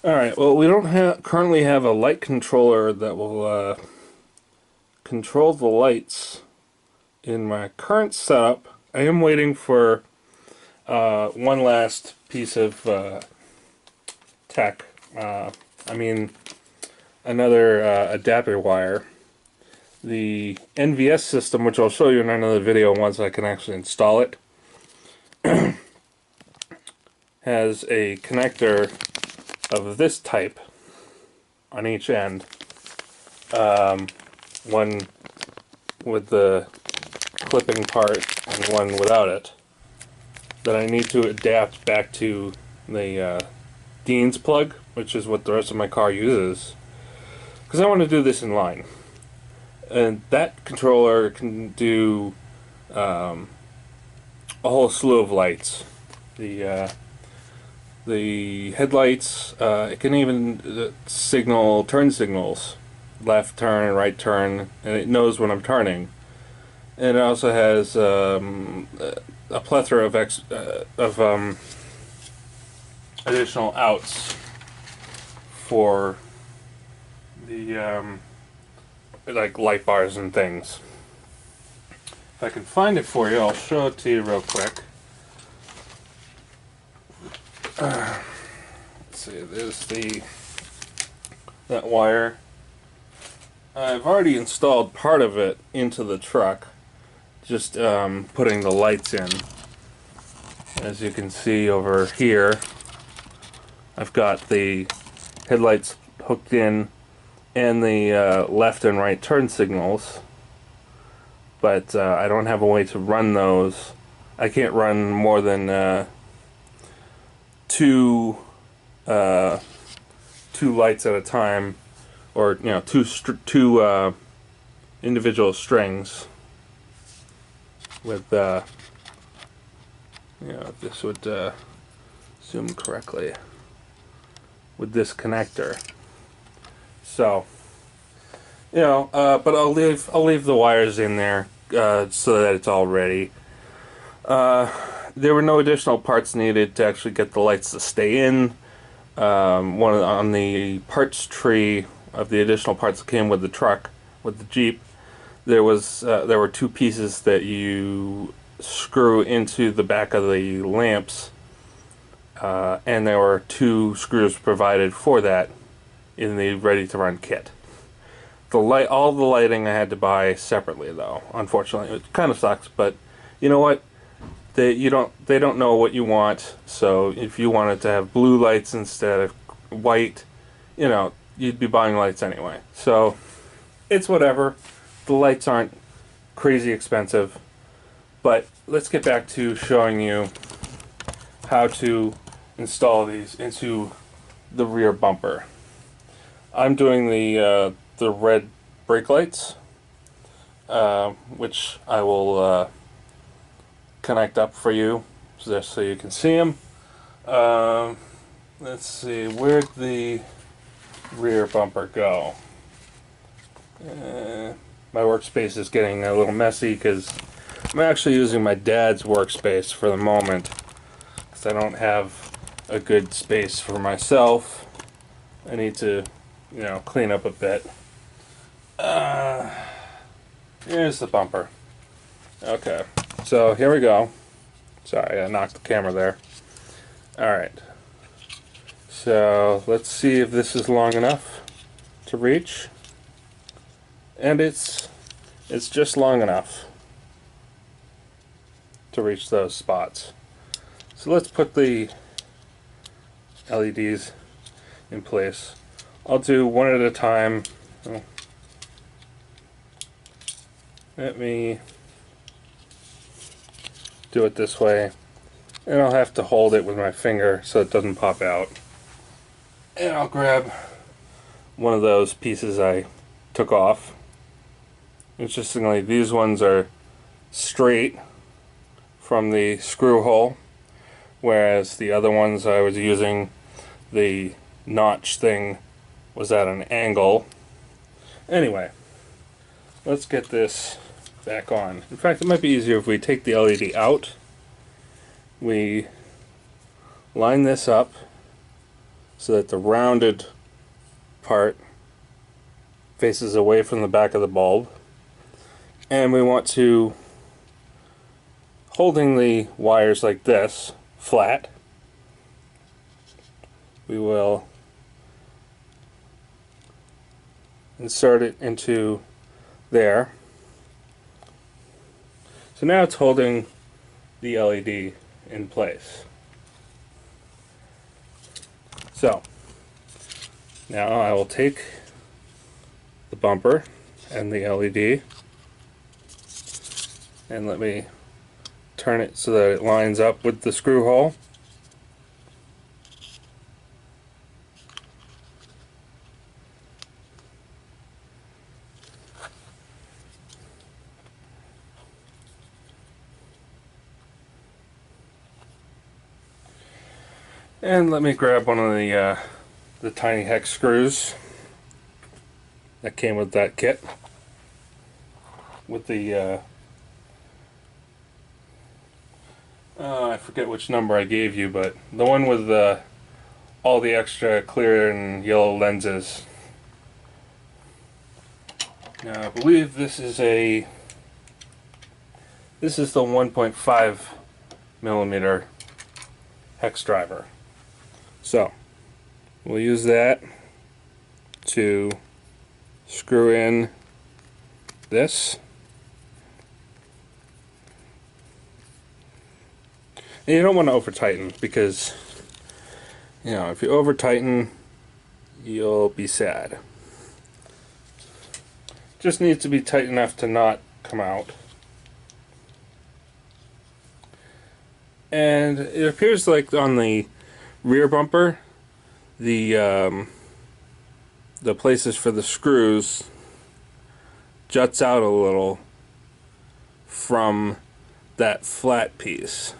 Alright, well, we don't currently have a light controller that will control the lights in my current setup. I am waiting for one last piece of tech. I mean, another adapter wire. The NVS system, which I'll show you in another video once I can actually install it, has a connector of this type on each end. One with the clipping part and one without it, that I need to adapt back to the Dean's plug, which is what the rest of my car uses, because I want to do this in line. And that controller can do a whole slew of lights. The headlights, it can even signal turn signals, left turn, right turn, and it knows when I'm turning. And it also has a plethora of additional outs for the like light bars and things. If I can find it for you, I'll show it to you real quick. Let's see, there's that wire. I've already installed part of it into the truck, just putting the lights in. As you can see over here, I've got the headlights hooked in and the left and right turn signals, but I don't have a way to run those. I can't run more than two lights at a time, or two individual strings with if this would zoom correctly with this connector. So but I'll leave the wires in there so that it's all ready. There were no additional parts needed to actually get the lights to stay in. One on the parts tree of the additional parts that came with the truck, with the Jeep, there were two pieces that you screw into the back of the lamps, and there were two screws provided for that in the ready-to-run kit. All the lighting I had to buy separately, though. Unfortunately, it kind of sucks, but you know what? They don't know what you want. So if you wanted to have blue lights instead of white, you'd be buying lights anyway. So it's whatever. The lights aren't crazy expensive, but let's get back to showing you how to install these into the rear bumper. I'm doing the red brake lights, which I will connect up for you just so you can see them. Let's see, where'd the rear bumper go? My workspace is getting a little messy because I'm actually using my dad's workspace for the moment, because I don't have a good space for myself. I need to clean up a bit. Here's the bumper. Okay, so here we go. Sorry, I knocked the camera there. Alright, so let's see if this is long enough to reach. And it's just long enough to reach those spots. So let's put the LEDs in place. I'll do one at a time. Let me do it this way, and I'll have to hold it with my finger so it doesn't pop out. And I'll grab one of those pieces I took off. Interestingly, these ones are straight from the screw hole, whereas the other ones I was using, the notch thing was at an angle. Anyway, let's get this back on. In fact, it might be easier if we take the LED out. We line this up so that the rounded part faces away from the back of the bulb. And we want to, holding the wires like this, flat, we will insert it into there. So now it's holding the LED in place. So now I will take the bumper and the LED and let me turn it so that it lines up with the screw hole. And let me grab one of the tiny hex screws that came with that kit, with the I forget which number I gave you, but the one with all the extra clear and yellow lenses. Now I believe this is the 1.5 millimeter hex driver. So we'll use that to screw in this. And you don't want to over tighten, because if you over tighten, you'll be sad. Just needs to be tight enough to not come out. And it appears like on the rear bumper, the places for the screws juts out a little from that flat piece.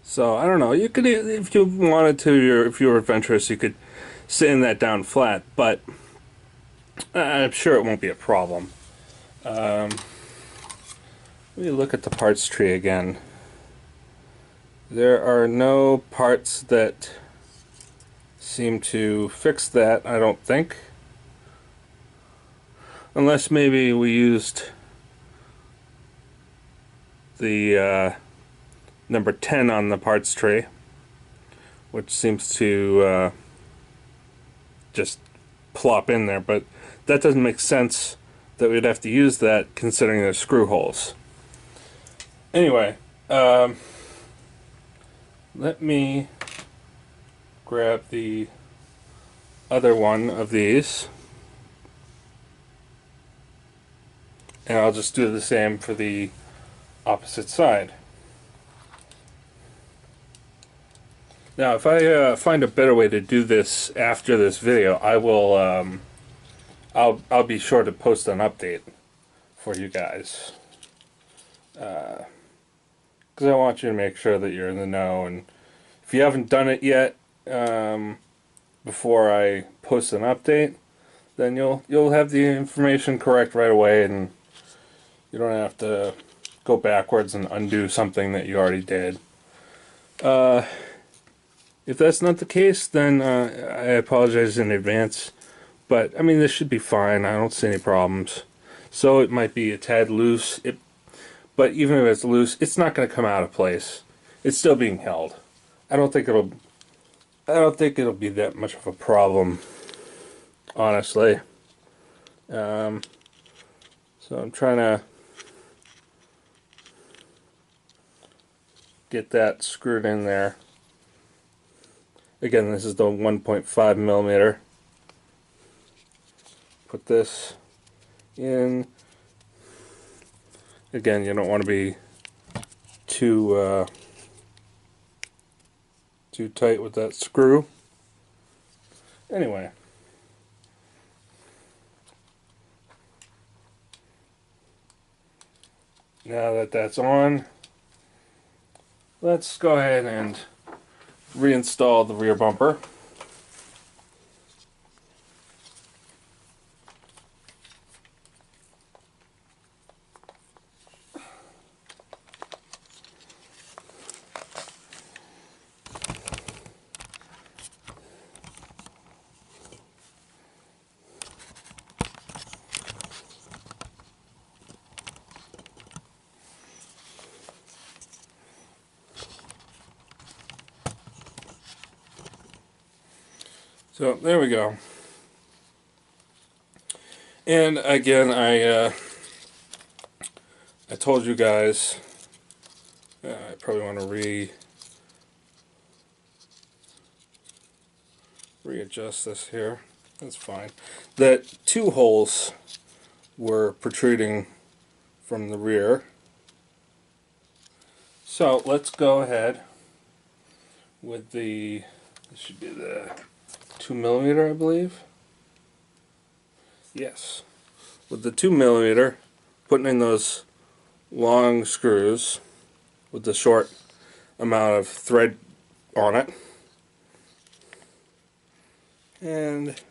So I don't know, you could, if you wanted to, if you were adventurous, you could sand that down flat, but I'm sure it won't be a problem. Let me look at the parts tree again. There are no parts that seem to fix that, I don't think. Unless maybe we used the number 10 on the parts tree, which seems to just plop in there, but that doesn't make sense that we'd have to use that considering the screw holes. Anyway, let me grab the other one of these, and I'll just do the same for the opposite side. Now, if I find a better way to do this after this video, I will. I'll be sure to post an update for you guys, because I want you to make sure that you're in the know. And if you haven't done it yet, before I post an update, then you'll have the information correct right away, and you don't have to go backwards and undo something that you already did. If that's not the case, then I apologize in advance. But, I mean, this should be fine. I don't see any problems. So it might be a tad loose. But even if it's loose, it's not going to come out of place. It's still being held. I don't think it'll be that much of a problem, honestly. So I'm trying to get that screwed in there. Again, this is the 1.5 millimeter. Put this in. Again, you don't want to be too tight with that screw. Anyway, now that that's on, let's go ahead and reinstall the rear bumper. So there we go. And again, I told you guys, I probably want to readjust this here. That's fine. That two holes were protruding from the rear. So let's go ahead with this should be the 2mm, I believe. Yes. With the 2mm, putting in those long screws with the short amount of thread on it. And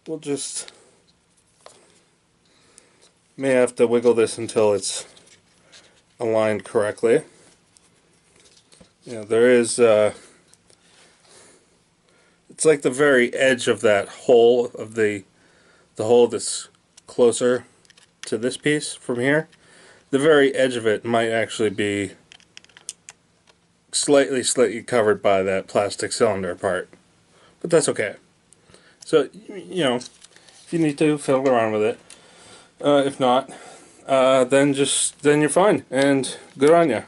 we'll just may have to wiggle this until it's aligned correctly. You know, there is it's like the very edge of that hole of the hole that's closer to this piece from here. The very edge of it might actually be slightly covered by that plastic cylinder part, but that's okay. So, you know, if you need to fiddle around with it, if not, then you're fine, and good on you.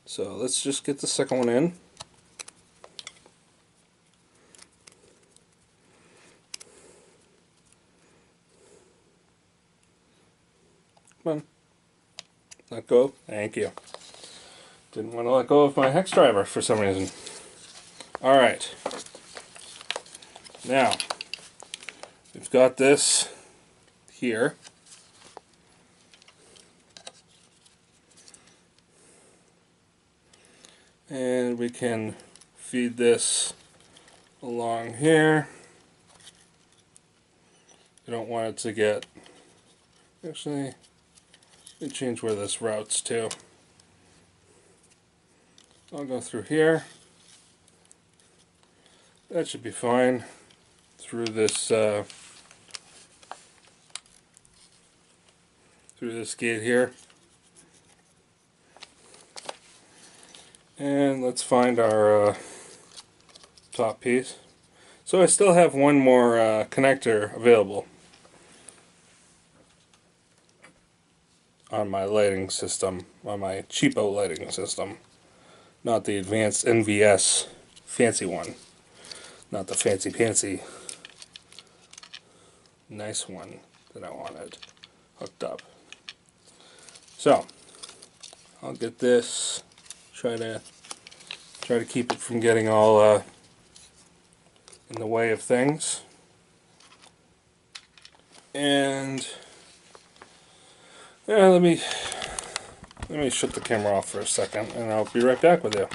So let's just get the second one in. Come on, let go. Thank you. Didn't want to let go of my hex driver for some reason. Alright. Now, we've got this here. And we can feed this along here. You don't want it to get... Actually, let me change where this routes to. I'll go through here. That should be fine. Through this gate here. And let's find our top piece. So I still have one more connector available on my lighting system, on my cheapo lighting system. Not the advanced NVS fancy one. Not the fancy pantsy nice one that I wanted hooked up. So I'll get this, try to keep it from getting all in the way of things. And yeah, let me shut the camera off for a second, and I'll be right back with you.